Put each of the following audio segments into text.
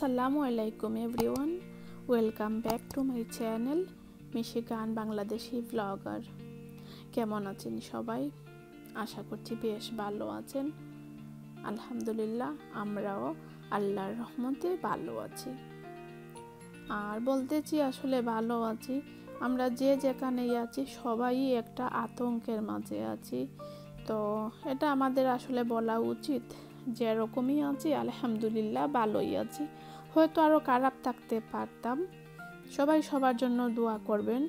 আসসালামু আলাইকুম everyone, welcome back to my channel মিশি গান বাংলাদেশি ব্লগার। কেমন আছেন সবাই? আশা করছি বেশ ভালো আছেন। আলহামদুলিল্লাহ, আমরাও আল্লাহর রহমতে ভালো আছি। আর বলতেছি আসলে ভালো আছি, আমরা যে যেখানেই আছি সবাই একটা আতঙ্কের মাঝে আছি। তো এটা আমাদের আসলে বলা উচিত, যেরকমই আছি আলহামদুলিল্লাহ ভালোই আছি। হয়তো আরও খারাপ থাকতে পারতাম। সবাই সবার জন্য দোয়া করবেন।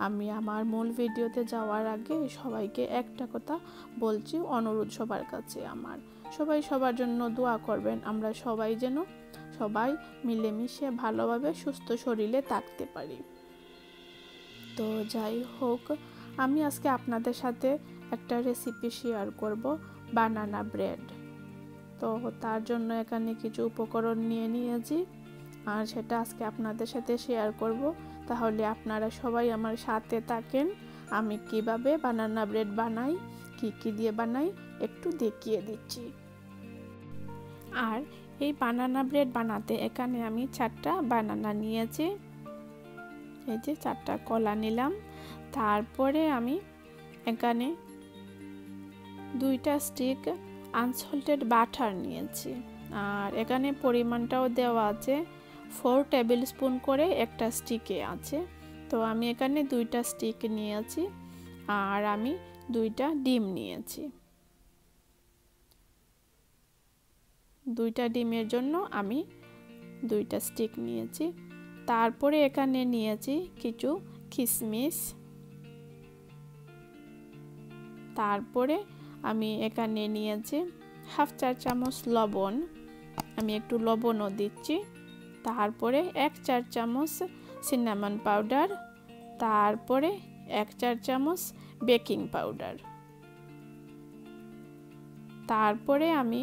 আমি আমার মূল ভিডিওতে যাওয়ার আগে সবাইকে একটা কথা বলছি, অনুরোধ সবার কাছে আমার, সবাই সবার জন্য দোয়া করবেন। আমরা সবাই যেন সবাই মিলেমিশে ভালোভাবে সুস্থ শরীরে থাকতে পারি। তো যাই হোক, আমি আজকে আপনাদের সাথে একটা রেসিপি শেয়ার করব, বানানা ব্রেড। তো তার জন্য এখানে কিছু উপকরণ নিয়ে নিয়েছি, আর সেটা আজকে আপনাদের সাথে শেয়ার করব। তাহলে আপনারা সবাই আমার সাথে থাকেন। আমি কিভাবে বানানা ব্রেড বানাই, কি দিয়ে বানাই একটু দেখিয়ে দিচ্ছি। আর এই বানানা ব্রেড বানাতে এখানে আমি 4টা বানানা নিয়েছি। এই যে 4টা কলা নিলাম। তারপরে আমি এখানে 2টা স্টিক আনসল্টেড বাটার নিয়েছি। আর এখানে পরিমাণটাও দেওয়া আছে, 4 টেবিল স্পুন করে একটা স্টিকে আছে। তো আমি এখানে 2টা স্টিক নিয়েছি। আর আমি 2টা ডিম নিয়েছি। 2টা ডিমের জন্য আমি 2টা স্টিক নিয়েছি। তারপরে এখানে নিয়েছি কিছু কিশমিশ। তারপরে আমি এখানে নিয়েছি হাফ চা চামচ লবণ, আমি একটু লবণও দিচ্ছি। তারপরে 1 চা চামচ সিনামন পাউডার, তারপরে 1 চা চামচ বেকিং পাউডার। তারপরে আমি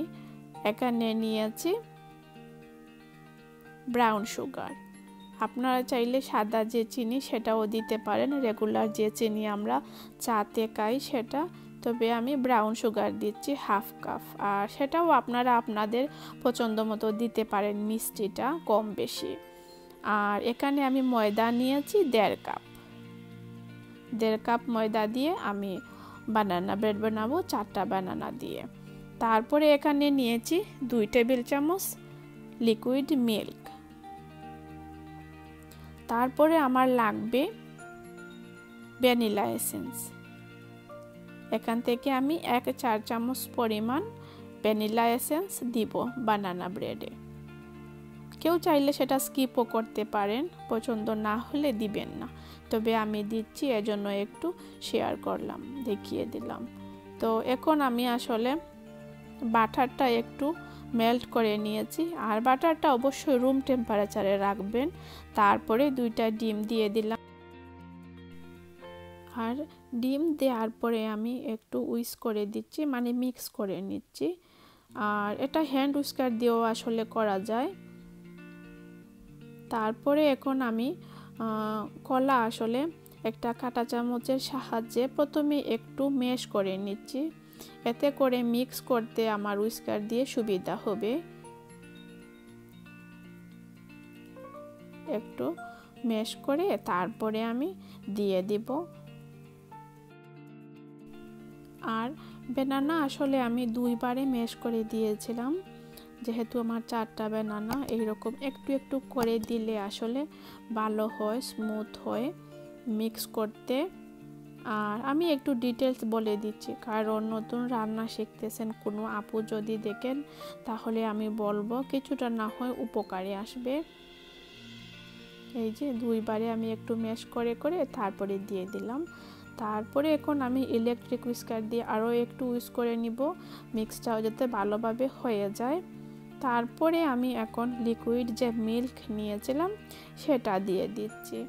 এখানে নিয়েছি ব্রাউন সুগার। আপনারা চাইলে সাদা যে চিনি সেটাও দিতে পারেন, রেগুলার যে চিনি আমরা চাতে খাই সেটা। তবে আমি ব্রাউন সুগার দিচ্ছি হাফ কাপ, আর সেটাও আপনারা আপনাদের পছন্দ মতো দিতে পারেন, মিষ্টিটা কম বেশি। আর এখানে আমি ময়দা নিয়েছি 1.5 কাপ। 1.5 কাপ ময়দা দিয়ে আমি বানানা ব্রেড বানাবো, 4টা বানানা দিয়ে। তারপরে এখানে নিয়েছি 2 টেবিল চামচ লিকুইড মিল্ক। তারপরে আমার লাগবে ভ্যানিলা এসেন্স। এখান থেকে আমি 1 চা চামচ পরিমাণ ভ্যানিলা এসেন্স দিব বানানা ব্রেডে। কেউ চাইলে সেটা স্কিপও করতে পারেন, পছন্দ না হলে দিবেন না। তবে আমি দিচ্ছি, এজন্য একটু শেয়ার করলাম, দেখিয়ে দিলাম। তো এখন আমি আসলে বাটারটা একটু মেল্ট করে নিয়েছি। আর বাটারটা অবশ্যই রুম টেম্পারেচারে রাখবেন। তারপরে 2টা ডিম দিয়ে দিলাম। আর ডিম দেওয়ার পরে আমি একটু উইস্ক করে দিচ্ছি, মানে মিক্স করে নিচ্ছি। আর এটা হ্যান্ড উইস্কার দিয়েও আসলে করা যায়। তারপরে এখন আমি কলা আসলে একটা কাঁটা চামচের সাহায্যে প্রথমে একটু ম্যাশ করে নিচ্ছি, এতে করে মিক্স করতে আমার উইস্কার দিয়ে সুবিধা হবে। একটু ম্যাশ করে তারপরে আমি দিয়ে দিব। আর বানানা আসলে আমি 2 বারে ম্যাশ করে দিয়েছিলাম, যেহেতু আমার 4টা বানানা। এইরকম একটু একটু করে দিলে আসলে ভালো হয়, স্মুথ হয় মিক্স করতে। আর আমি একটু ডিটেলস বলে দিচ্ছি, কারণ নতুন রান্না শিখতেছেন কোনো আপু যদি দেখেন তাহলে আমি বলবো কিছুটা না হয় উপকারে আসবে। এই যে 2 বারে আমি একটু ম্যাশ করে করে তারপরে দিয়ে দিলাম। তারপরে এখন আমি ইলেকট্রিক উইস্কার দিয়ে আরও একটু উইস্ক করে নিব, মিক্সটাও যাতে ভালোভাবে হয়ে যায়। তারপরে আমি এখন লিকুইড যে মিল্ক নিয়েছিলাম সেটা দিয়ে দিচ্ছি।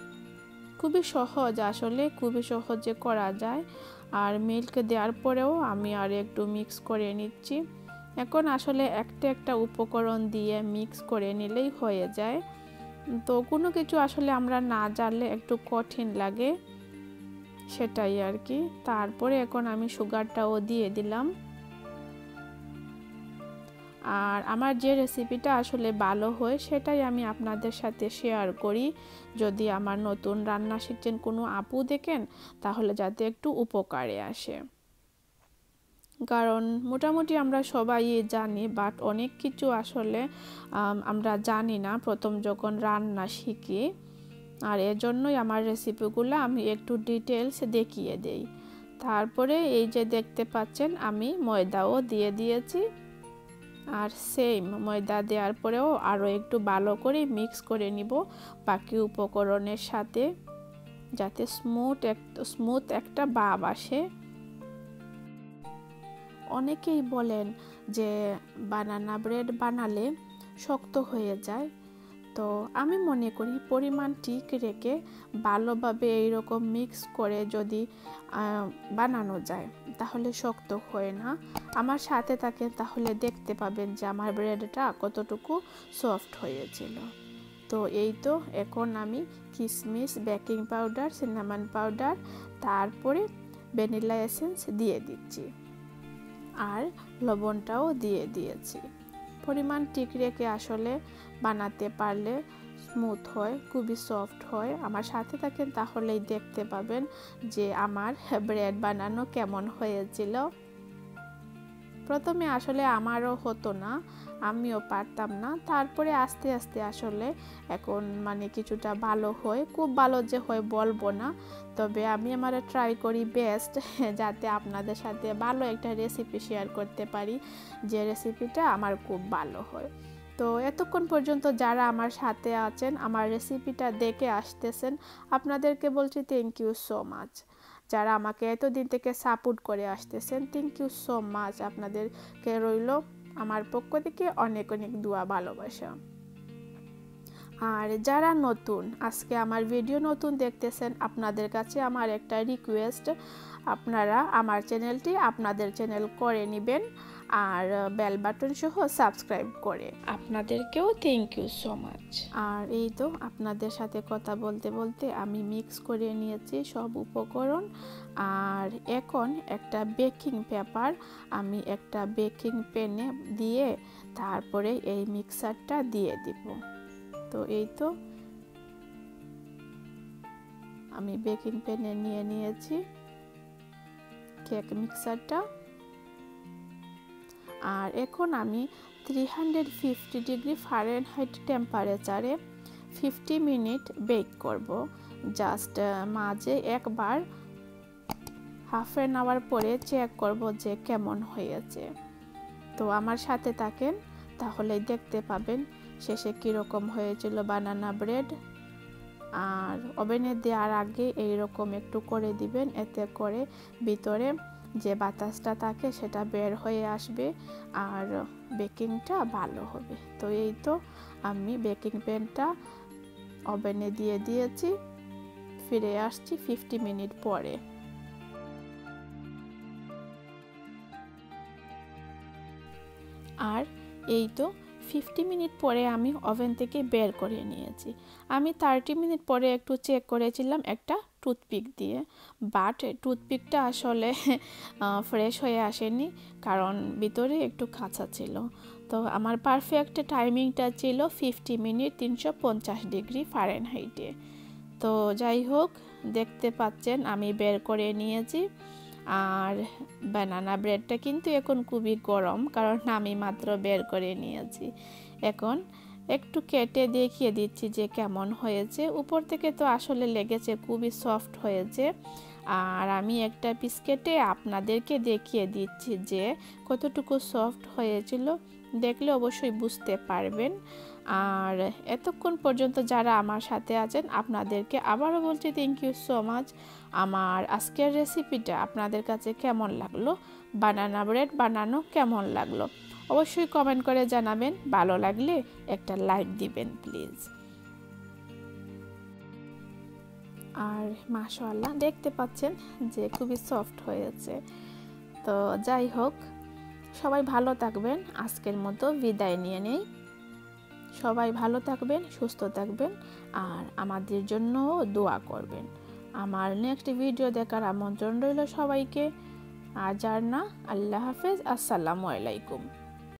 খুবই সহজ, আসলে খুবই সহজে করা যায়। আর মিল্ক দেওয়ার পরেও আমি আর একটু মিক্স করে নিচ্ছি। এখন আসলে একটা একটা উপকরণ দিয়ে মিক্স করে নিলেই হয়ে যায়। তো কোনো কিছু আসলে আমরা না জানলে একটু কঠিন লাগে, সেটাই আর কি। তারপরে এখন আমি সুগারটাও দিয়ে দিলাম। আর আমার যে রেসিপিটা আসলে ভালো হয় সেটাই আমি আপনাদের সাথে শেয়ার করি। যদি আমার নতুন রান্না শিখছেন কোনো আপু দেখেন তাহলে যাতে একটু উপকারে আসে। কারণ মোটামুটি আমরা সবাই জানি, বাট অনেক কিছু আসলে আমরা জানি না প্রথম যখন রান্না শিখি। আর এর জন্যই আমার রেসিপিগুলো আমি একটু ডিটেলস দেখিয়ে দেই। তারপরে এই যে দেখতে পাচ্ছেন আমি ময়দাও দিয়ে দিয়েছি। আর সেম ময়দা দেওয়ার পরেও আরও একটু ভালো করে মিক্স করে নিব বাকি উপকরণের সাথে, যাতে স্মুথ একটা ভাব আসে। অনেকেই বলেন যে বানানা ব্রেড বানালে শক্ত হয়ে যায়, তো আমি মনে করি পরিমাণ ঠিক রেখে ভালোভাবে এইরকম মিক্স করে যদি বানানো যায় তাহলে শক্ত হয় না। আমার সাথে থাকেন তাহলে দেখতে পাবেন যে আমার ব্রেডটা কতটুকু সফট হয়েছিল। তো এই তো এখন আমি কিশমিশ, বেকিং পাউডার, সিনামন পাউডার, তারপরে ভ্যানিলা এসেন্স দিয়ে দিচ্ছি আর লবণটাও দিয়ে দিয়েছি। পরিমাণ ঠিক রেখে আসলে বানাতে পারলে স্মুথ হয়, খুবই সফট হয়। আমার সাথে থাকেন তাহলেই দেখতে পাবেন যে আমার ব্রেড বানানো কেমন হয়েছিল। প্রথমে আসলে আমারও হতো না, আমিও পারতাম না, তারপরে আস্তে আস্তে আসলে এখন মানে কিছুটা ভালো হয়। খুব ভালো যে হয় বলবো না, তবে আমি আমার ট্রাই করি বেস্ট যাতে আপনাদের সাথে ভালো একটা রেসিপি শেয়ার করতে পারি, যে রেসিপিটা আমার খুব ভালো হয়। তো এতক্ষণ পর্যন্ত যারা আমার সাথে আছেন, আমার রেসিপিটা দেখে আসতেছেন, আপনাদেরকে বলছি থ্যাংক ইউ সো মাচ। যারা আমাকে এতদিন থেকে সাপোর্ট করে আসতেছেন, থ্যাংক ইউ সো মাচ। আপনাদেরকে রইল আমার পক্ষ থেকে অনেক অনেক দোয়া, ভালোবাসা। আর যারা নতুন, আজকে আমার ভিডিও নতুন দেখতেছেন, আপনাদের কাছে আমার একটা রিকোয়েস্ট, আপনারা আমার চ্যানেলটি আপনাদের চ্যানেল করে নেবেন আর বেল বাটন সহ সাবস্ক্রাইব করে। আপনাদেরকেও থ্যাংক ইউ সো মাচ। আর এই তো আপনাদের সাথে কথা বলতে বলতে আমি মিক্স করে নিয়েছি সব উপকরণ। আর এখন একটা বেকিং পেপার আমি একটা বেকিং প্যানে দিয়ে তারপরে এই মিক্সারটা দিয়ে দিব। তো এই তো আমি বেকিং প্যানে নিয়ে নিয়েছি কেক মিক্সারটা। আর এখন আমি 350 ডিগ্রি ফারেনহাইট টেম্পারেচারে 50 মিনিট বেক করব। জাস্ট মাঝে একবার হাফ অ্যান আওয়ার পরে চেক করব যে কেমন হয়েছে। তো আমার সাথে থাকেন তাহলে দেখতে পাবেন শেষে কীরকম হয়েছিল বানানা ব্রেড। আর ওভেনে দেওয়ার আগে এইরকম একটু করে দিবেন, এতে করে ভিতরে যে বাতাসটা থাকে সেটা বের হয়ে আসবে আর বেকিংটা ভালো হবে। তো এই তো আমি বেকিং প্যানটা ওভেনে দিয়ে দিয়েছি, ফিরে আসছি 50 মিনিট পরে। আর এই তো 50 মিনিট পরে আমি ওভেন থেকে বের করে নিয়েছি। আমি 30 মিনিট পরে একটু চেক করেছিলাম একটা টুথপিক দিয়ে, বাট টুথপিকটা আসলে ফ্রেশ হয়ে আসেনি, কারণ ভিতরে একটু কাঁচা ছিল। তো আমার পারফেক্ট টাইমিংটা ছিল 50 মিনিট 350 ডিগ্রি ফারেনহাইটে। তো যাই হোক, দেখতে পাচ্ছেন আমি বের করে নিয়েছি। আর বানানা ব্রেডটা কিন্তু এখন খুবই গরম, কারণ আমি মাত্র বের করে নিয়েছি। এখন একটু কেটে দেখিয়ে দিচ্ছি যে কেমন হয়েছে। উপর থেকে তো আসলে লেগেছে, খুবই সফট হয়েছে। আর আমি একটা পিস কেটে আপনাদেরকে দেখিয়ে দিচ্ছি যে কতটুকু সফট হয়েছিল, দেখলে অবশ্যই বুঝতে পারবেন। আর এতক্ষণ পর্যন্ত যারা আমার সাথে আছেন আপনাদেরকে আবারও বলছি থ্যাংক ইউ সো মাচ। আমার আজকের রেসিপিটা আপনাদের কাছে কেমন লাগলো, বানানা ব্রেড বানানো কেমন লাগলো অবশ্যই কমেন্ট করে জানাবেন। ভালো লাগলে একটা লাইক দিবেন প্লিজ। আর মাশাআল্লাহ দেখতে পাচ্ছেন যে খুবই সফট হয়েছে। তো যাই হোক, সবাই ভালো থাকবেন, আজকের মতো বিদায় নিয়ে নেই। সবাই ভালো থাকবেন, সুস্থ থাকবেন আর আমাদের জন্য দোয়া করবেন। আমার নেক্সট ভিডিও দেখার আমন্ত্রণ রইল সবাইকে। আর যার না, আল্লাহ হাফেজ, আসসালামু আলাইকুম।